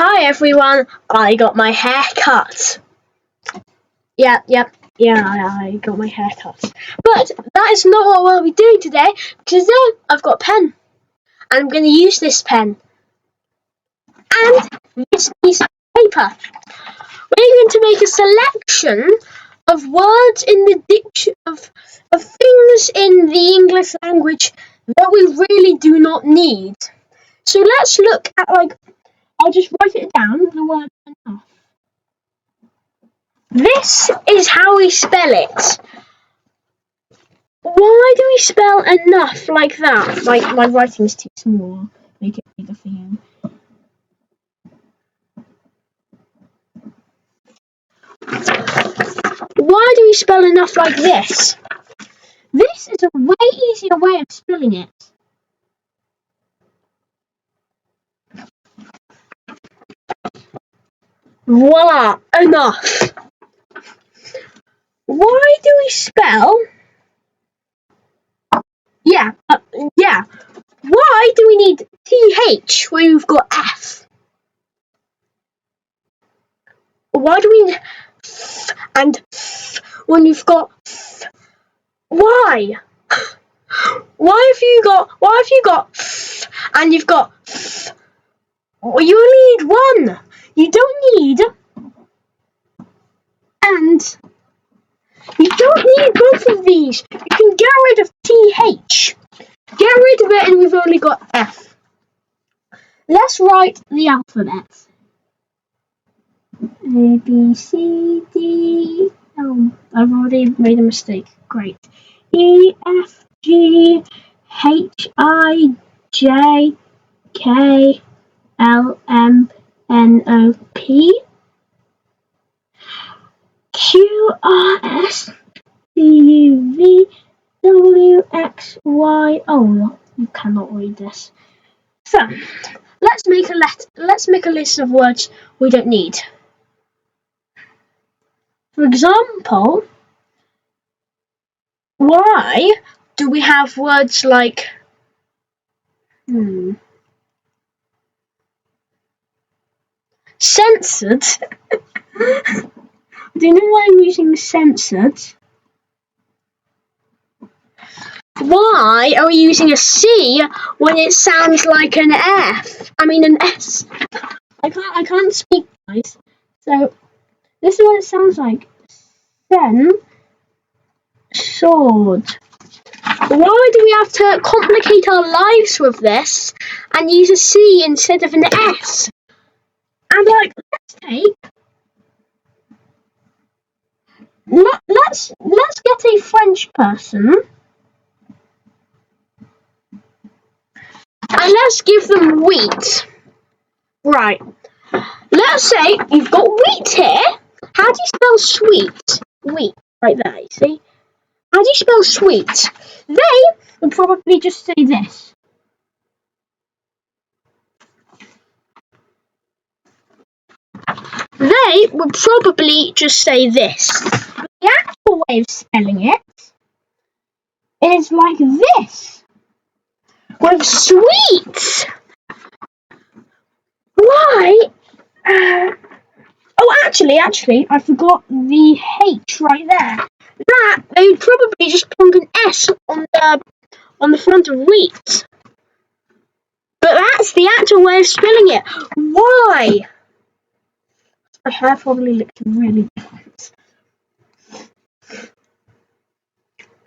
Hi everyone, I got my hair cut. Yeah, I got my hair cut. But that is not what we'll be doing today. Today I've got a pen. And I'm going to use this pen. And this piece of paper. We're going to make a selection of words in the dictionary, of things in the English language that we really do not need. So let's look at, I'll just write it down, the word enough. This is how we spell it. Why do we spell enough like that? My writing is too small. Make it bigger for you. Why do we spell enough like this? This is a way easier way of spelling it. Voila, enough. Why do we spell? Yeah. Why do we need TH when we've got F? Why do we need F and F when you've got F? Why? Why have you got F and you've got F? Well, you only need one. You don't need and. You don't need both of these. You can get rid of TH. Get rid of it and we've only got F. Let's write the alphabet. A, B, C, D. Oh, I've already made a mistake. Great. E, F, G, H, I, J, K, L, M, N, O, P, Q, R, S, T, U, V, W, X, Y. Oh, you cannot read this. So, let's make a list of words we don't need. For example, why do we have words like censored? Do you know why I'm using censored? Why are we using a C when it sounds like an F? I mean an S. I can't speak, guys. So this is what it sounds like. Sword. Why do we have to complicate our lives with this and use a C instead of an S? And let's get a French person and let's give them wheat. Right. Let's say you've got wheat here. How do you spell sweet? Wheat, right there, you see? How do you spell sweet? They would probably just say this. They would probably just say this. But the actual way of spelling it is like this. With sweet. Why? Oh, actually, I forgot the H right there. That they would probably just put an S on the front of wheat. But that's the actual way of spelling it. Why? My hair probably looked really different.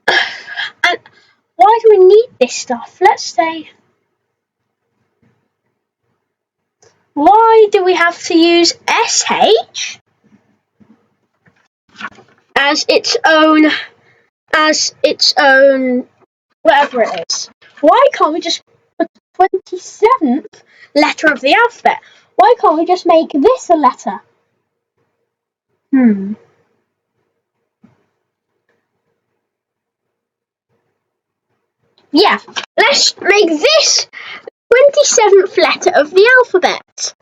And why do we need this stuff? Let's say, why do we have to use SH as its own, whatever it is? Why can't we just put the 27th letter of the alphabet? Why can't we just make this a letter? Yeah, let's make this 27th letter of the alphabet.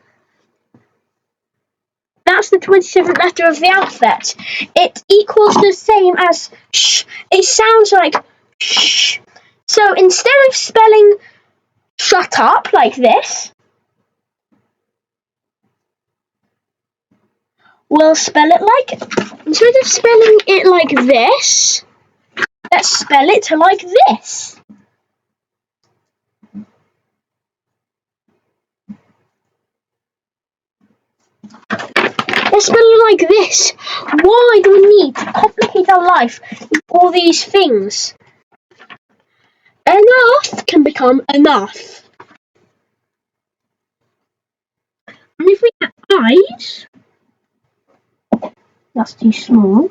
That's the 27th letter of the alphabet. It equals the same as sh. It sounds like sh. So instead of spelling shut up like this, we'll spell it like, instead of spelling it like this, let's spell it like this. Let's spell it like this. Why do we need to complicate our life with all these things? Enough can become enough. And if we get eyes, that's too small.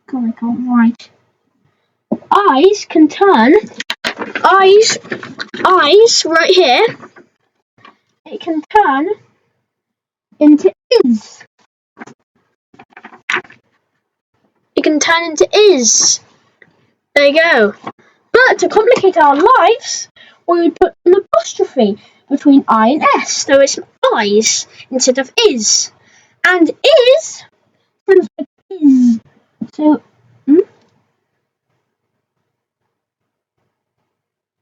God, I can't write. Eyes can turn. Eyes right here. It can turn into is. It can turn into is. There you go. But to complicate our lives, we would put an apostrophe between I and S, so it's eyes instead of is. And is sounds like is. So,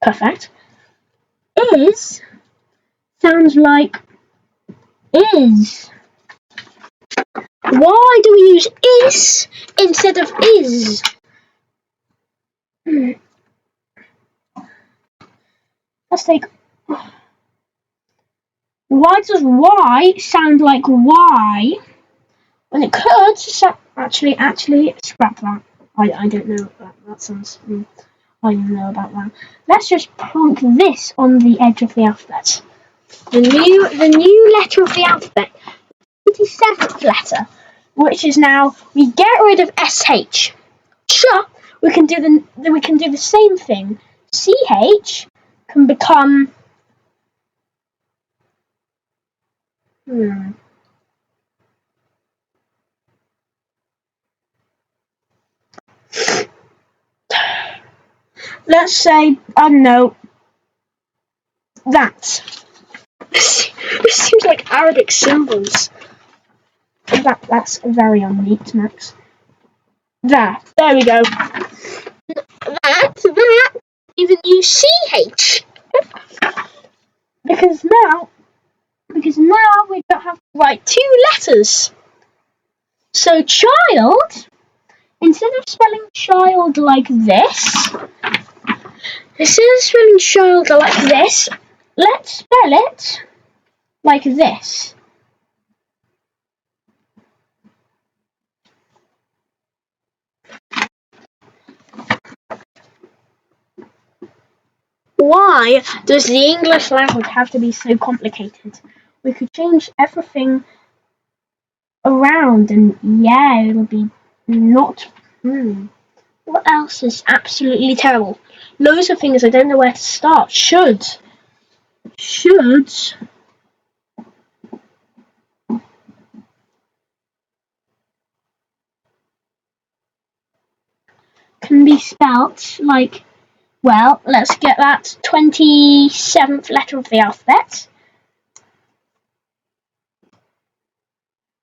perfect. Is sounds like is. Why do we use is instead of is? Let's take. Why does Y sound like Y when it could actually scrap that? I don't know. That sounds. I don't know about that. Let's just plonk this on the edge of the alphabet. The new letter of the alphabet, 27th letter, which is now we get rid of SH. Sure, we can do the same thing. CH can become let's say, I don't know, that. This seems like Arabic symbols. That's very unneat, Max. There we go. That, even use CH. Because now we don't have to write two letters. So child, instead of spelling child like this, let's spell it like this. Why does the English language have to be so complicated? We could change everything around and yeah, it'll be not. What else is absolutely terrible? Loads of things I don't know where to start. Should can be spelt like, well, let's get that 27th letter of the alphabet.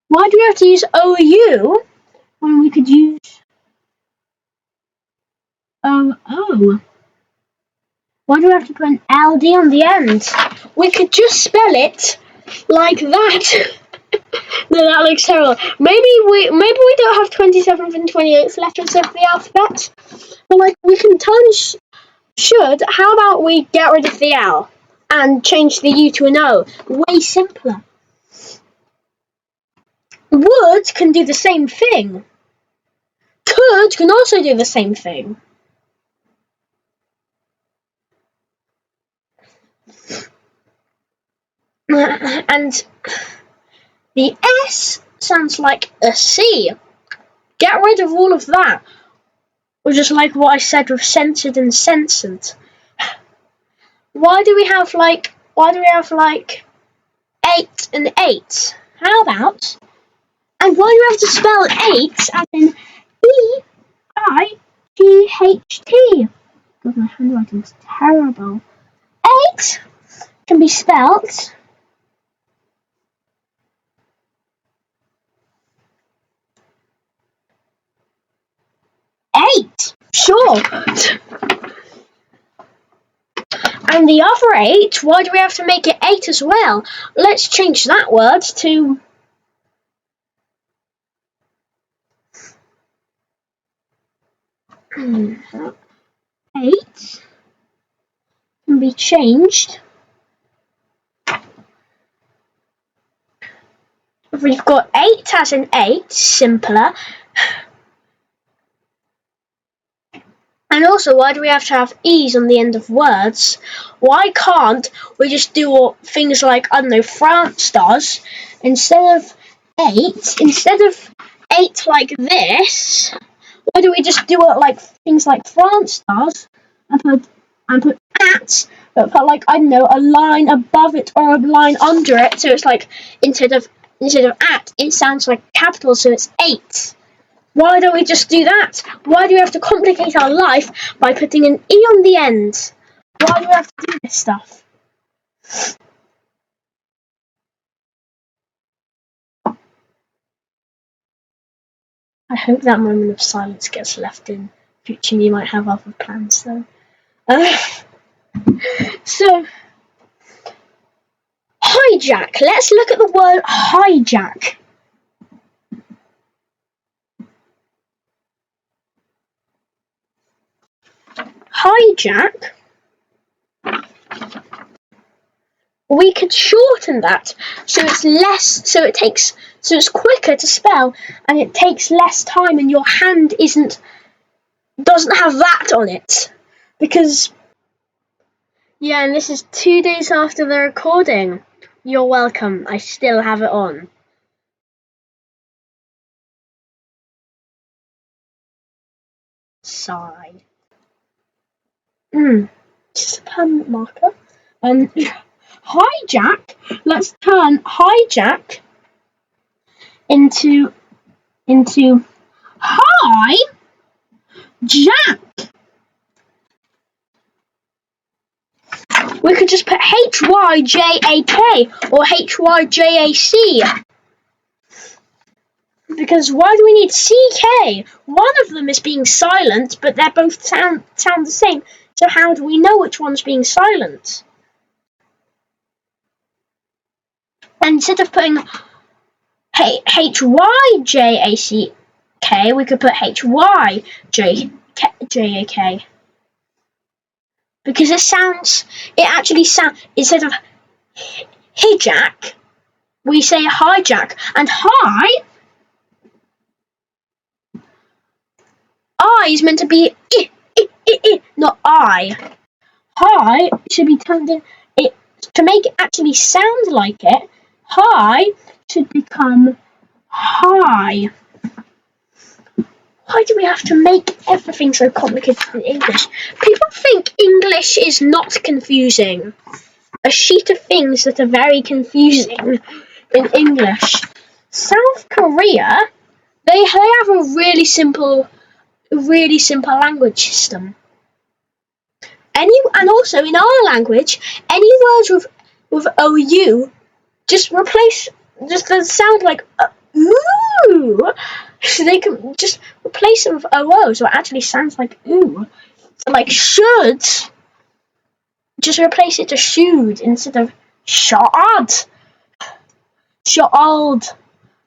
Why do we have to use OU when we could use OO? Why do we have to put an LD on the end? We could just spell it like that. No, that looks terrible. Maybe we don't have 27th and 28th letters of the alphabet, but like we can turn should. How about we get rid of the L and change the U to an O? Way simpler. Would can do the same thing. Could can also do the same thing. And the S sounds like a C. Get rid of all of that. Or just like what I said with censored and censored. Why do we have like 8 and 8? How about? And why do we have to spell 8 as in EIGHT? God, my handwriting's terrible. 8 can be spelt 8. Sure. And the other 8, why do we have to make it 8 as well? Let's change that word to... eight can be changed. If we've got 8 as an 8, simpler. And also, why do we have to have E's on the end of words? Why can't we just do what things like, I don't know, France does? Instead of 8 like this, why do we just do it like things like France does? And put at, but put like, I don't know, a line above it or a line under it, so it's like, instead of at, it sounds like capital, so it's 8. Why don't we just do that? Why do we have to complicate our life by putting an E on the end? Why do we have to do this stuff? I hope that moment of silence gets left in. Future, you might have other plans though. So, hijack. Let's look at the word hijack. Hijack, we could shorten that so it's quicker to spell and it takes less time and your hand doesn't have that on it. Because, yeah, and this is 2 days after the recording. You're welcome, I still have it on. Sigh. Just a permanent marker. Hijack. Let's turn hijack into high jack. We could just put HYJAK or HYJAC. Because why do we need CK? One of them is being silent, but they both sound the same. So how do we know which one's being silent? And instead of putting HYJACK, we could put HYJAK. Because it actually sounds, instead of hijack, we say hijack. And high, I is meant to be not I. High should be turned in, to make it actually sound like it, high should become high. Why do we have to make everything so complicated in English? People think English is not confusing. A sheet of things that are very confusing in English. South Korea, they have a really simple language system. And also in our language, any words with OU just sound like ooh. So they can just replace them with OO, so it actually sounds like ooh. So like should, just replace it to should instead of sha'ad. Sha'ald.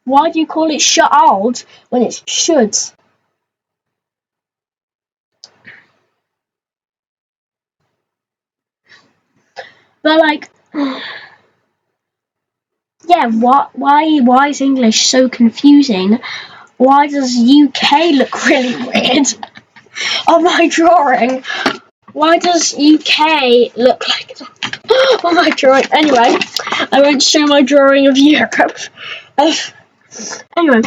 Why do you call it sha'ald when it's should? But like, yeah, why is English so confusing? Why does UK look really weird on my drawing? Why does UK look like that on my drawing? Anyway, I won't show my drawing of Europe. Anyway,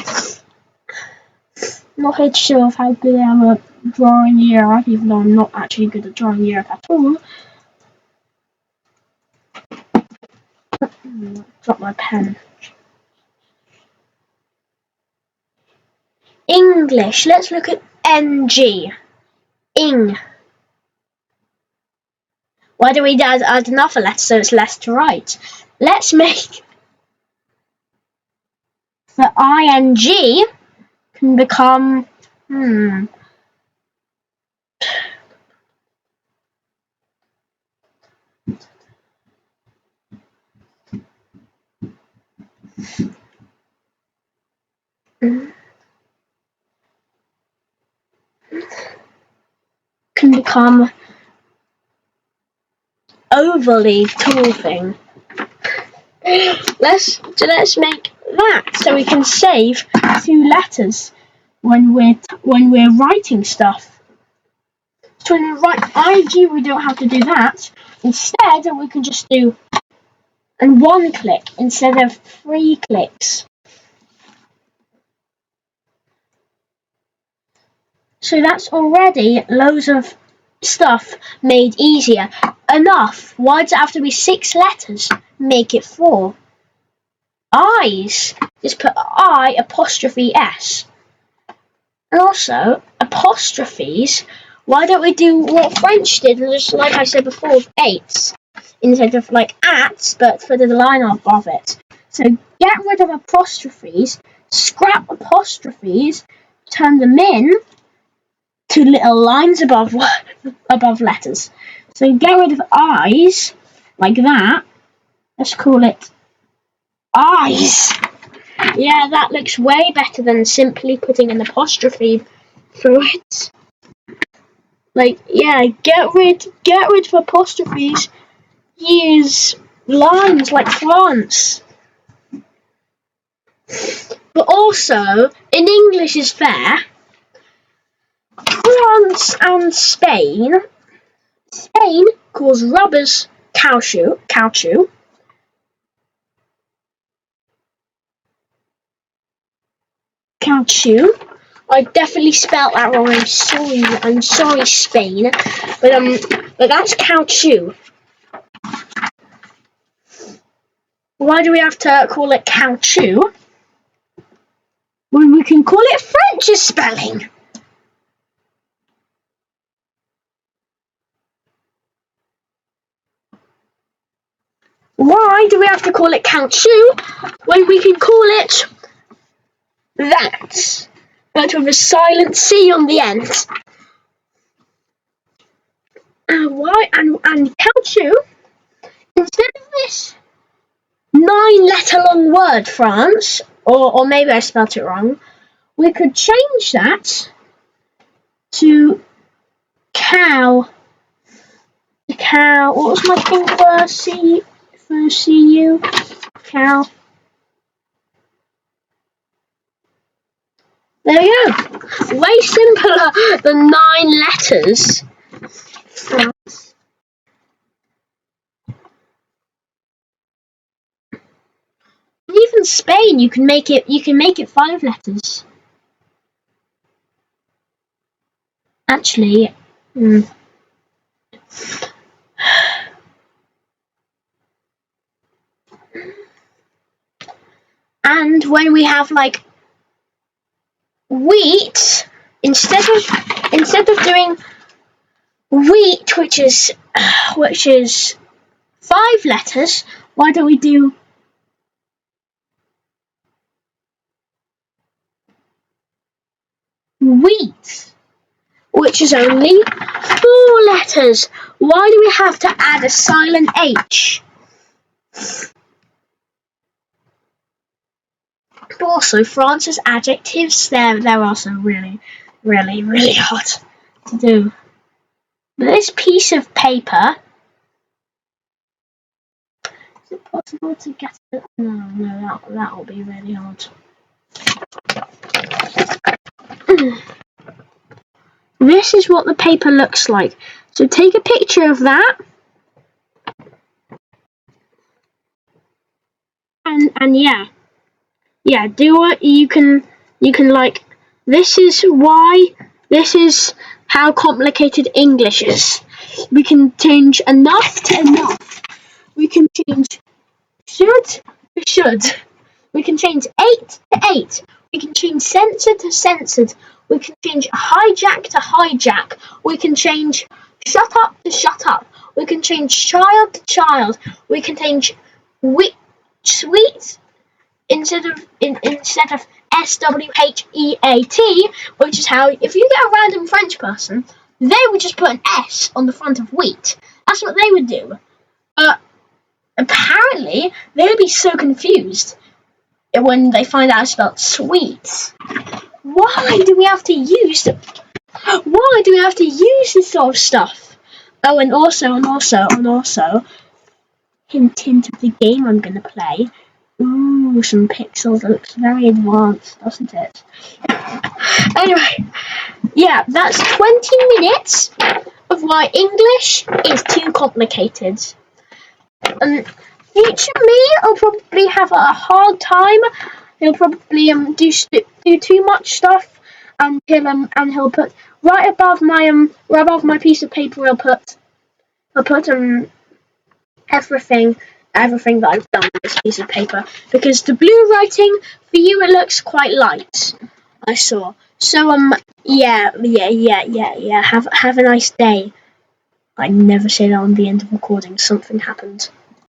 not here to show off how good I am at drawing Europe, even though I'm not actually good at drawing Europe at all. Drop my pen. English. Let's look at NG. Ing. Why do we add another letter so it's less to write? Let's make the ING can become can become overly tall thing. Let's make that so we can save 2 letters when we're writing stuff. So when we write IG, we don't have to do that. Instead, we can just do 1 click instead of 3 clicks. So that's already loads of stuff made easier. Enough. Why does it have to be 6 letters? Make it 4. Eyes. Just put I apostrophe S. And also, apostrophes. Why don't we do what French did, just like I said before, with 8s, instead of like ats, but for the line above it. So get rid of apostrophes, scrap apostrophes, turn them in to little lines above letters. So get rid of eyes, like that. Let's call it eyes. Yeah, that looks way better than simply putting an apostrophe through it. Like, yeah, get rid of apostrophes. Use lines like France. But also, in English is fair. France and Spain. Spain calls rubbers caoutchouc. I definitely spelt that wrong. I'm sorry, Spain. But that's caoutchouc. Why do we have to call it caoutchouc when we can call it French's spelling? Why do we have to call it caoutchouc when we can call it that, but with a silent C on the end? Why? And caoutchouc, instead of this 9-letter long word, France, or maybe I spelt it wrong, we could change that to cow. What was my thing for CU? Cow. There we go. Way simpler than 9 letters. France. And even Spain, you can make it 5 letters. Actually, and when we have like wheat, instead of doing wheat, which is 5 letters, why don't we do wheat, which is only 4 letters? Why do we have to add a silent H? But also, France's adjectives, they're also really, really, really hard to do. But this piece of paper, is it possible to get it? No, that will be really hard. This is what the paper looks like. So take a picture of that. And yeah, do what you can like. This is how complicated English is. We can change enough to enough. We can change should to should. We can change 8 to 8. We can change censored to censored. We can change hijack to hijack. We can change shut up to shut up. We can change child to child. We can change sweet instead of SWHEAT, which is how, if you get a random French person, they would just put an S on the front of wheat. That's what they would do. Apparently, they would be so confused when they find out I spelled sweet. Why do we have to use this sort of stuff? Oh, and also, hint of the game I'm gonna play. Ooh, some pixels. It looks very advanced, doesn't it? Anyway, yeah, that's 20 minutes of why English is too complicated. Future me will probably have a hard time. He'll probably do too much stuff, and he'll put right above my piece of paper. He'll put everything that I've done on this piece of paper, because the blue writing for you, it looks quite light. I saw. So yeah. Have a nice day. I never say that on the end of recording. Something happened.